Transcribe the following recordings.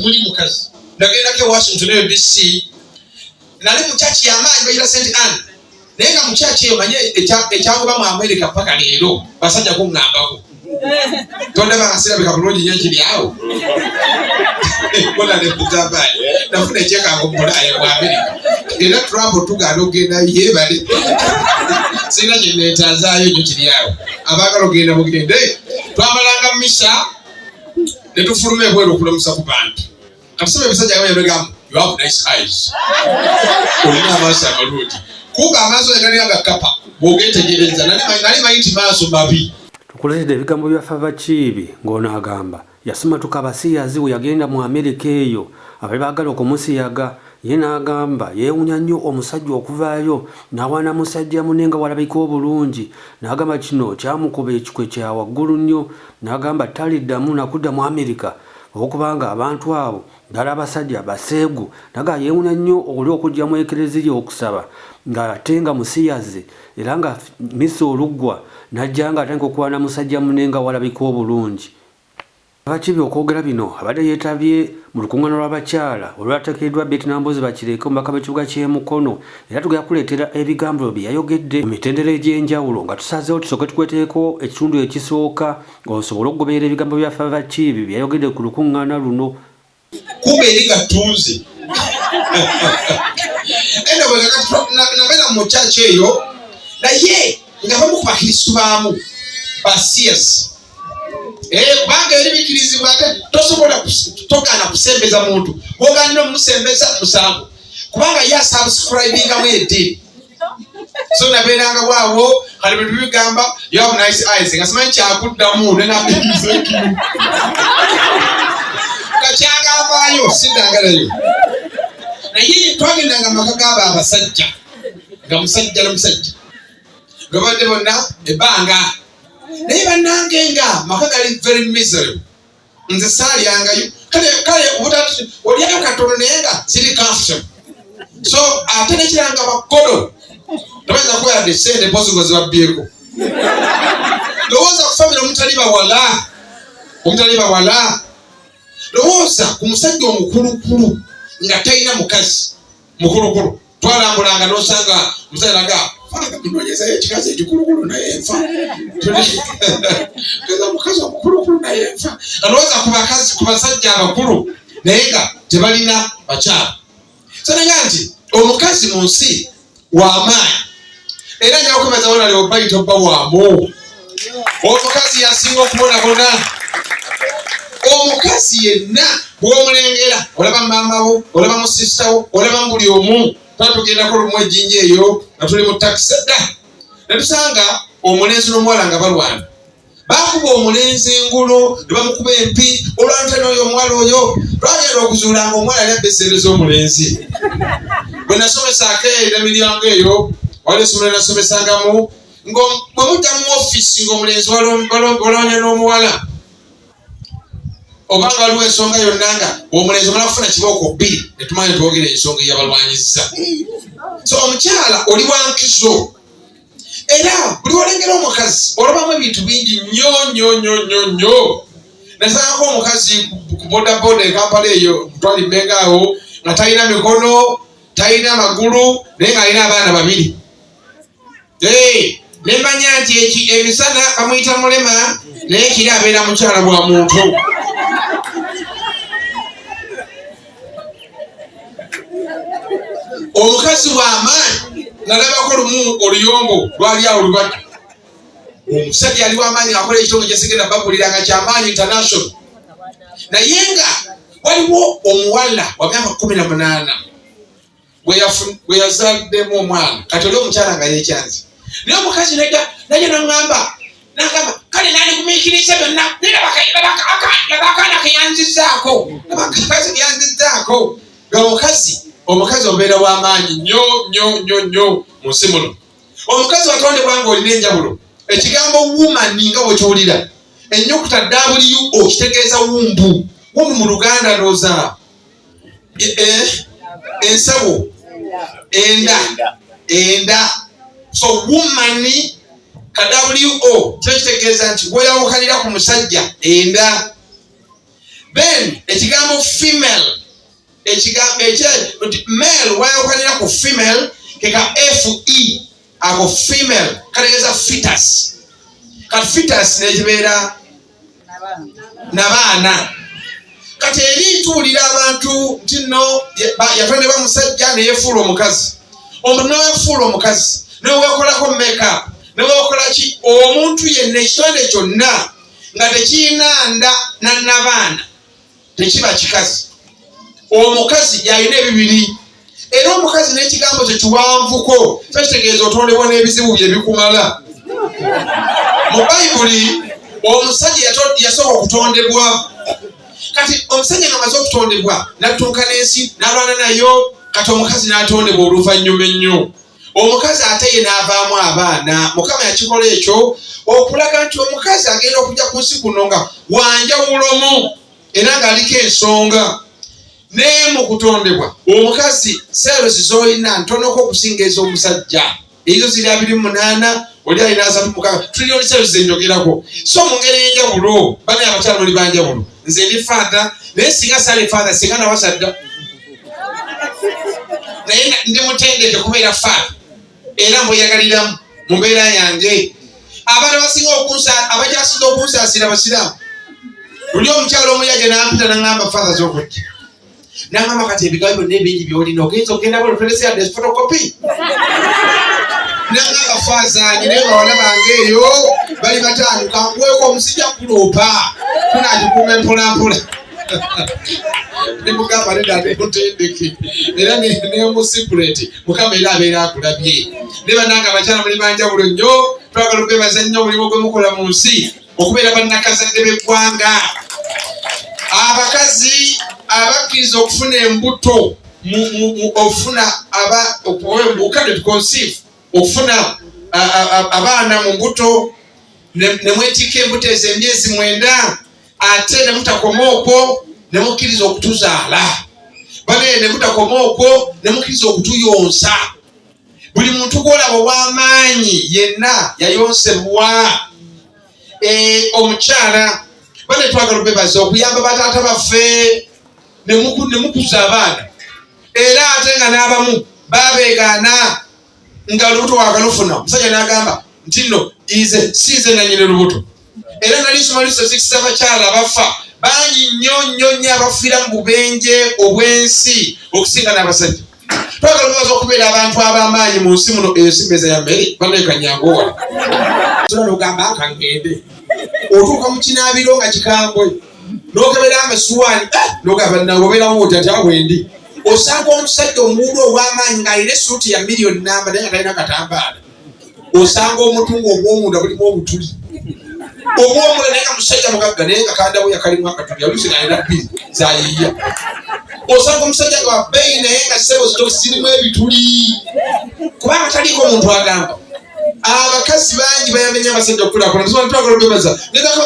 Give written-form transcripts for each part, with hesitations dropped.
temuli mukazi. Nagenda ke Washington DC. Nali mu church ya maji bayira St. Anne. Nenga mu church eyo manye ekyagoba mu America paka leero basajja ko ngambako. Tonde bakasira bikabulungi nyenji lyawo. Bona le kutaba. Nafuna cheka ngo mulaya mu America. Era Trump tugalo genda yebale. Sina jineta zayo nyenji lyawo. Abagalo genda mugende. Twamalanga misa ne tufulume bwero kulamusa ku bantu. Abasebe bisajja yabegamu. You have nice eyes. Olina amaaso amalungi. Kuba amaaso yagalyaga kapa. Bw'ogetegereza nali mayiti maaso mabi. Tukuleetedde ebigambo byaffe Bakiibi ng'ono agamba yasoma tukabasiyazi we yagenda mu Amerika eyo abaali baagala okumusiyaga ye n'agamba yeewunya nnyo omusajja okuvaayo n'awaana musajja munne nga walabika obulungi n'agamba kino kyamukuba ekikwe kya waggulu nnyo n'agamba taliddamu nakudda mu Amerika okubanga abantu abo ddala abasajja baseegu naga yeewunya nnyo oli okujja mu ekereziya okusaba ng'ate nga musiyazi era nga misa oluggwa najja nga atandika okuwaana musajja munne nga walabika obulungi. Bakiibi okwogera bino abadde yeetabye mu lukuŋŋaana lw'abakyala olwateekeddwa Betty Nambooze Bakireke omubaka b'ekibuga ky'e Mukono era tugenda kuleetera ebigambo bye yayogedde mu mitendera egy'enjawulo nga tusazeewo tusooke tukweteeko ekitundu ekisooka osobole okugoberera ebigambo byaffe Bakiibi bye yayogedde ku lukuŋŋaana luno. Kumbe eri gatunzi. Enda bwe nabeera mu church eyo naye nga bamu ku bakristu baamu basiyasi. Kubanga eri bikirizibwa ate tosobola togaana kusembeza muntu ogaanira omusembeza musango kubanga ye asubscribingamu eddiini. So nabeeranga bwawo kale bintu bigamba you have nice eyes nga simanyi kyakuddamu nenabizeki kakyagavaayo sindagalayo naye twagendanga maka gaba abasajja nga musajja n'omusajja gabadde bonna ebbanga naye bannange nga maka gali very miserable nze saalyangayo kale olyayo katono naye nga ziri comfortable. So ate nekiranga bakodo tobayinza kubeera sente posigo zibabbyeko lowooza ku famire omutali bawala lowooza ku musajja omukulukulu nga talina mukazi mukulukulu twalambulanga n'osanga musajja naga munonyezayo ekikazi ekikulukulu naye nfa mukazi omukulukulu naye nfa alowooza ku basajja abakulu naye nga tebalina bakyala. So nenga nti omukazi mu nsi w'amaanyi era njawo kwebaza wona leobayita obba waamu omukazi yasinga okubonabona. Omukazi yenna bw'omulengera olaba maama wo olaba mu sisita wo olaba mu buli omu twatugendako lumu ejjinja eyo nga tuli mu takisi dda ne tusanga omulenzi n'omuwala nga balwana baakuba omulenzi engulu ne bamukuba empi olwantana oyo omuwala oyo lwagenda okuzuula nga omuwala yali abbesereza omulenzi. Bwe nasomesaako emiryango eyo wali esomero nasomesangamu bwe mudda mu ofiisi ng'omulenzi waloonya n'omuwala obanga waliwo ensonga yonna nga omulenzi omala kufuna kibooko bbiri netumanyi twogera ensonga eyabalwanyisa. So omukyala oli wankizo era buli olengera omukazi olabamu ebintu bingi nnyo nasangako omukazi ku bodaboda ekampala eyo mutwali mbengaawo nga talina mikono talina magulu naye nga alina abaana babiri. Nemanya nti emisana bamuyita mulema naye kiri abeera mukyala bwa muntu. Omukazi w'amaanyi nalabako lumu oluyombo lwali awo lubadde omusajja yali w'amaanyi akola ekitongole kyesigenda babuliranga kyamaanyi international naye nga waliwo omuwala wa myaka 18 bwe yazaddemu omwana kati oli omukyala nga yekyanzi naye omukazi naye naŋŋamba kale nandigumiikiriza byonna nabakaana keyanzizaako nabakazi keyanzizaako nga omukazi obeera w'amaanyi nnyo mu nsi muno. Omukazi watondebwa nga olina enjawulo. Ekigambo woman nga bwe kyowulira ennyukuta W kitegeeza wumbu mu Luganda ndowooza ensawo enda. So woman ka W kyo kitegeeza nti bw'oyawukanira ku musajja enda. Then ekigambo female ekigambo male wayokanira ku female keka fe ako female kategeeza fetus. Kati fetus nekibeera n'abaana. Kati eri tuwulira abantu nti nno yatondebwa musajja neyefuula omukazi. Omuntu newefuula omukazi newekolako makeup newekola ki omuntu yenna ekitonde kyonna nga tekiyina nda n'abaana tekiba kikazi. Omukazi yalina ebibiri. Era omukazi n'ekigambo kye kiwanvuko kitegeeza otondebwa n'ebizibu bye bikumala. Mu Bayibuli omusajja yasooka okutondebwa. Kati omusajja ng'amaze okutondebwa n'atuuka n'ensi n'alwana nayo, kati omukazi n'atondebwa oluvannyuma ennyo. Omukazi ate ye n'avaamu abaana. Mukama yakikola ekyo okulaga nti omukazi agenda okujja ku nsi kuno nga wanjawulomu era ng'aliko ensonga. Ne mu kutondebwa omukazi seerosi z'olina ntonoko okusinga ez'omusajja. Ezo ziri 28 oli alina 36 tulina seerosi zenjogerako. So mu ngeri enjawulo bane abakyala muli banjawulo. Nze ndi faata naye singa sali faata singa nawasadda. Naye ndi mutendeke kubeera faata era mbweyagaliramu mu mbeera yange. Abantu abakyasinza okunsaasira basiraamu. Luli omukyalo omuyaje n'ampita n'aŋŋamba faata z'okujja. N'aŋŋamba kati ebigambo byonna ebingi by'olina ogenza okgenda bwe otolese yadde photocopy. N'aŋŋamba faazanyi naye bawala bange eyo bali bataano kankuweeko omusijja kuloopa tunagikuuma empolampola. Nemugamba nedda nemutendeke era nemusipuleti Mukama era abeera akulabye. Ne bannange abakyala muli banjawulo nnyo twagala okwebaza nnyo omulimu gwe mukola mu nsi okubeera bannakazadde b'eggwanga. Abakazi abakkiriza okufuna embuto okufuna okufuna abaana mu mbuto ne mwetikka embuto ezo emyezi 9 ate ne mutakoma okwo ne mukkiriza okutuzaala. Bane ne mutakoma okwo ne mukkiriza okutuyonsa. Buli muntu gw'olaba ow'amaanyi yenna yayonsebwa. Omukyala bane twagala obebaza okuyamba bataata baffe ne mukuza abaana. Era ate nga n'abamu babeegaana nga lubuto waagalufuna. Omusajja n'agamba nti nno siize nanyini lubuto. Era nali nsoma statistics z'abakyala abafa bangi nnyo abafiira mu bubenje obw'ensi okusinga n'abasajja. Twagala obebaza okubeera abantu ab'amaanyi mu nsi muno. Eyo si mmeeza ya mmere banneekanyangowa. Tuna n'ogamba akangende otuuka mu kinaabiro nga kikambwe n'okebera amasuwaani n'ogamba nagobeerawo oti ati awendi. Osanga omusajja omuwuulu ow'amaanyi ng'alina essuuti ya miliyoni namba naye nga talina katambaala. Osanga omutungo ogw'omunda bulimu obutuli obw'omunda naye nga musajja mugagga naye nga kandawo yakalimu akatuli oluusi ng'alina bbiri zayiya. Osanga omusajja nga wabbeeyi naye nga ssebo zirimu ebituli kubanga taliiko muntu agamba. Abakazi bangi bayambenya abasajja okukulaakulana. Tusoma twagala obebaza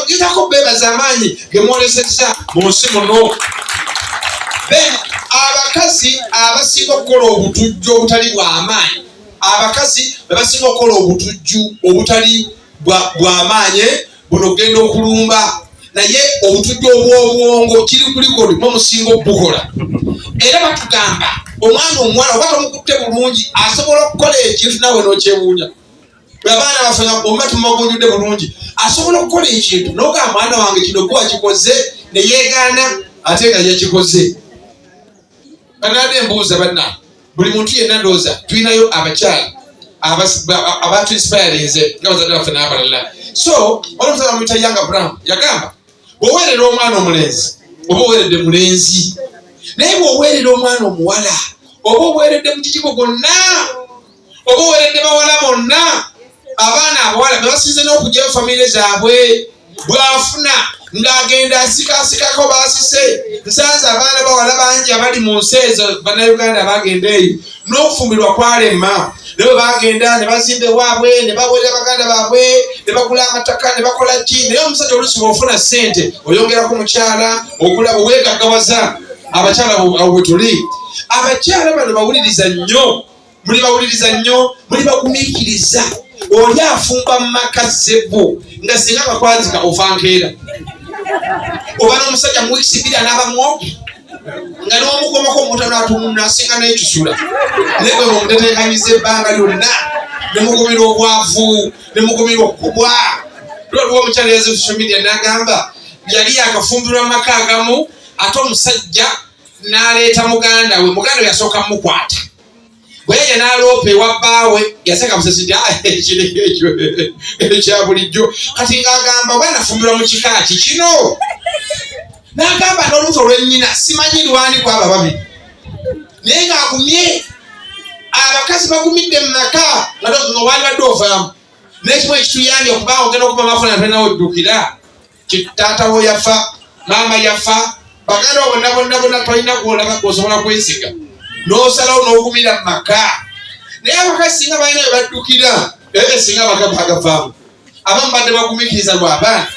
gezaako bebaza amaanyi ge mwolesezza mu nsi muno. Abakazi abasinga okukola obutujju obutali bw'amaanyi. Abakazi bebasinga okukola obutujju obutali bw'amaanyi buno ogenda okulumba naye obutujju obw'obwongo kiri kulikoli mwe musinga obukola. Era batugamba omwana omuwala oba tomukutte bulungi asobola okukola ekintu naawe n'okyewuunya. Abaana baffe nga oba tumumagunjudde bulungi asobola okukola ekintu n'ogamba mwana wange kino gwe wakikoze ne yeegaana ate nga yakikoze. Kanadde embuuza banna buli muntu yenna ndowooza tulinayo abakyala abantu inspirinze nga bazadde baffe n'abalala. So onomusala bamuyita Younger Brown yagamba bw'oweerera omwana omulenzi oba oweeredde mulenzi naye bw'oweerera omwana omuwala oba oweeredde mu kikigo gonna oba oweeredde bawala bonna abaana abawala bebasinze n'okugyayo famire zaabwe bw'afuna ng'agenda asikasikako baasise. Nsanze abaana bawala bangi abali mu nsi ezo bannayuganda bagenda eyo n'okufumbirwa kwalema naye bagenda ne bazimba ewaabwe ne baweerera baganda baabwe ne bagula amataka ne bakola ki. Naye omusajja oluusi bw'ofuna ssente oyongerako mukyala okulaba weegaggawaza. Abakyala abo bwe tuli. Abakyala bano bawuliriza nnyo muli bagumiikiriza. Oli afumba mu maka ssebo nga singa akakwazika ofankeera. oba n'omusajja mu wiiki bbiri anaaba mwogi nga n'omukomako omuntu n'asinga n'ekisula naye bwe bamuteteekanyiza ebbanga lyonna ne mugumira obwavu ne mugumira okukubwa. Lwaliwo omukyala yaze social media n'agamba yali yakafumbirwa mu maka agamu ate omusajja n'aleeta muganda we yasooka mukwata bwe yajja n'aloopa ewa bbaawe yaseka musasi ekyo ekya bulijjo kati ng'agamba bwe nafumbirwa mu kika ki kino n'agamba n'olubuto lw'ennyina simanyi lwani kwaba babiri naye ng'agumye abakazi bagumidde mu maka nga wali badde ovaamu n'ekimu ekituyambye okubanga ogenda okuba mafuna ntenawo oddukira taatawo yafa maama yafa baganda bonna tolina gwolaba osobola kwesiga n'osalawo n'ogumira mu maka naye abakazi singa balina we baddukira singa abaka bagavaamu abamu badde bagumikiriza lw'abaana